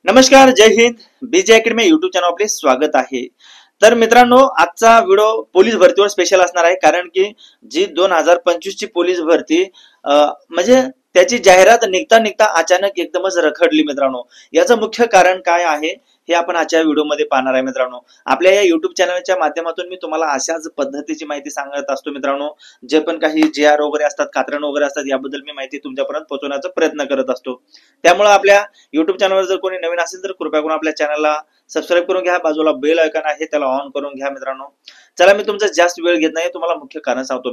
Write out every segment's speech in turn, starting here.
नमस्कार, जय हिंद. बीजे academy YouTube channel आपले स्वागत आहे. तर मित्रांनो, आजचा व्हिडिओ पोलीस भरतीवर स्पेशल असणार आहे, कारण की जी 2025 ची पोलीस भरती म्हणजे त्याची जाहिरात निघता निघता अचानक एकदमच रखडली मित्रांनो. याचं मुख्य कारण काय आहे हे आपण आजच्या व्हिडिओमध्ये पाहणार आहे मित्रांनो. आपल्या या युट्यूब चॅनलच्या माध्यमातून मी तुम्हाला अशाच पद्धतीची माहिती सांगत असतो मित्रांनो. जे पण काही JR वगैरे असतात, कात्रण वगैरे असतात, याबद्दल मी माहिती तुमच्यापर्यंत पोहोचवण्याचा प्रयत्न करत असतो. त्यामुळे आपल्या युट्यूब चॅनलवर जर कोणी नवीन असेल तर कृपया करून आपल्या चॅनलला सबस्क्राईब करून घ्या. बाजूला बेल आयकॉन आहे त्याला ऑन करून घ्या मित्रांनो. चला, मी तुमचा जास्त वेळ घेत नाही, तुम्हाला मुख्य कारण सांगतो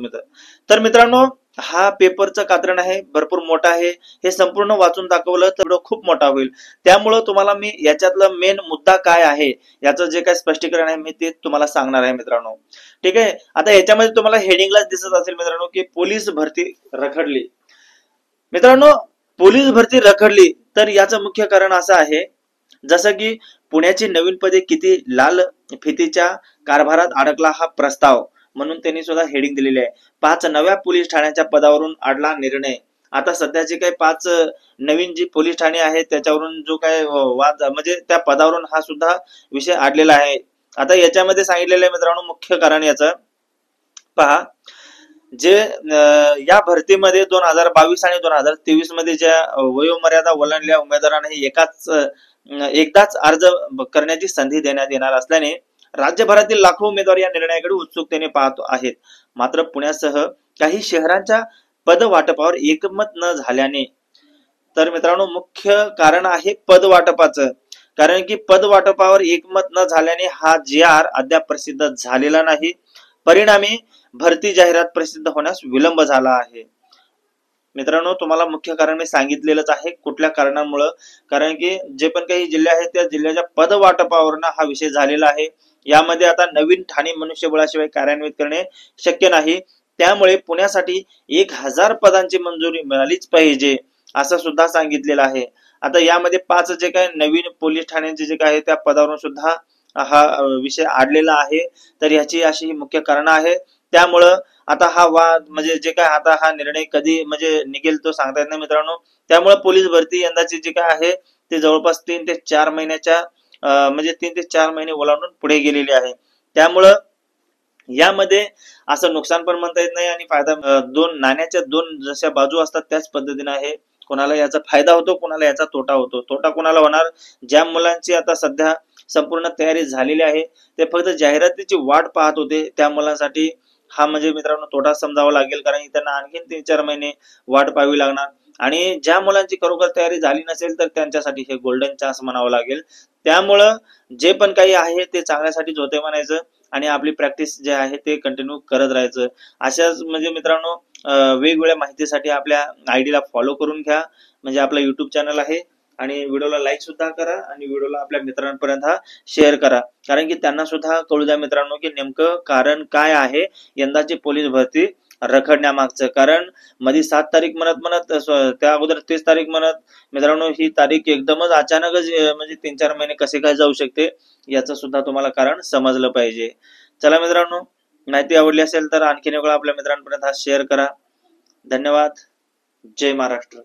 तर मित्रांनो, हा पेपरचं कात्रण आहे, भरपूर मोठा आहे. हे संपूर्ण वाचून दाखवलं तर खूप मोठा होईल. त्यामुळं तुम्हाला मी याच्यातला मेन मुद्दा काय आहे याचं जे काही स्पष्टीकरण आहे मी ते तुम्हाला सांगणार आहे मित्रांनो. ठीक आहे. आता याच्यामध्ये तुम्हाला हेडिंगलाच दिसत असेल मित्रांनो की पोलीस भरती रखडली. मित्रांनो, पोलीस भरती रखडली तर याचं मुख्य कारण असं आहे, जसं की पुण्याची नवीन पदे किती लाल फितीच्या कारभारात अडकला हा प्रस्ताव, म्हणून त्यांनी सुद्धा हेडिंग दिलेली आहे. 5 नव्या पोलीस ठाण्याच्या पदावरून अडला निर्णय. आता सध्याचे काही 5 नवीन जी पोलीस ठाणे आहेत त्याच्यावरून जो काय वाद, म्हणजे त्या पदावरून हा सुद्धा विषय अडलेला आहे. आता याच्यामध्ये सांगितलेलं आहे मित्रांनो, मुख्य कारण याचं पहा. जे या भरतीमध्ये 2022 आणि 2023 मध्ये ज्या वयोमर्यादा ओलांडल्या उमेदवारांना एकदाच अर्ज करण्याची संधी देण्यात येणार असल्याने राज्यभरातील लाखो उमेदवार या निर्णयाकडे उत्सुकतेने पाहत आहेत. मात्र पुण्यासह काही शहरांच्या पद वाटपावर एकमत न झाल्याने, तर मित्रांनो मुख्य कारण आहे पद वाटपाचं. कारण की पद वाटपावर एकमत न झाल्याने हा JR अद्याप प्रसिद्ध झालेला नाही. परिणामी भरती जाहिरात प्रसिद्ध होण्यास विलंब झाला आहे. मित्रांनो, तुम्हाला मुख्य कारण मी सांगितलेलंच आहे कुठल्या कारणामुळे. कारण की जे पण काही जिल्हे आहेत त्या जिल्ह्याच्या पद वाटपावरून हा विषय झालेला आहे. यामध्ये आता नवीन ठाणे मनुष्यबळाशिवाय कार्यान्वित करणे शक्य नाही. त्यामुळे पुण्यासाठी 1000 पदांची मंजुरी मिळालीच पाहिजे असं सुद्धा सांगितलेलं आहे. आता यामध्ये 5 जे काही नवीन पोलीस ठाण्यांचे जे काही त्या पदावरून सुद्धा हा विषय आडलेला आहे. तर याची अशी मुख्य कारण आहे. त्यामुळं आता हा वाद, म्हणजे जे काय आता हा निर्णय कधी म्हणजे निघेल तो सांगता येत नाही मित्रांनो. त्यामुळे पोलीस भरती यंदाची जी काय आहे ते जवळपास 3 ते 4 महिन्याच्या म्हणजे 3 ते 4 महिने ओलांडून पुढे गेलेली आहे. त्यामुळं यामध्ये असं नुकसान पण म्हणता येत नाही आणि फायदा, दोन नाण्याच्या दोन जशा बाजू असतात त्याच पद्धतीने आहे. कोणाला याचा फायदा होतो, कोणाला याचा तोटा होतो. तोटा कोणाला होणार, ज्या मुलांची आता सध्या संपूर्ण तयारी झालेली आहे, ते फक्त जाहिरातीची वाट पाहत होते, त्या मुलांसाठी हा म्हणजे मित्रांनो तोटा समजावा लागेल. कारण त्यांना आणखीन 3-4 महिने वाट पाहावी लागणार. आणि ज्या मुलांची खरोखर तयारी झाली नसेल तर त्यांच्यासाठी हे गोल्डन चान्स म्हणावं लागेल. त्यामुळं जे पण काही आहे ते चांगल्यासाठीच होते म्हणायचं आणि आपली प्रॅक्टिस जे आहे ते कंटिन्यू करत राहायचं. अशाच म्हणजे मित्रांनो वेगवेगळ्या माहितीसाठी आपल्या आयडीला फॉलो करून घ्या. म्हणजे आपला युट्यूब चॅनल आहे, आणि व्हिडिओला लाईक सुद्धा करा आणि व्हिडिओला आपल्या मित्रांपर्यंत हा शेअर करा. कारण की त्यांना सुद्धा कळू द्या मित्रांनो की नेमकं कारण काय आहे यंदाची पोलीस भरती रखडण्यामागचं. कारण मध्ये 7 तारीख म्हणत त्या अगोदर 30 तारीख म्हणत मित्रांनो, ही तारीख एकदमच अचानकच म्हणजे 3-4 महिने कसे काय जाऊ शकते याचं सुद्धा तुम्हाला कारण समजलं पाहिजे. चला मित्रांनो, माहिती आवडली असेल तर आणखीन वेळा आपल्या मित्रांपर्यंत हा शेअर करा. धन्यवाद. जय महाराष्ट्र.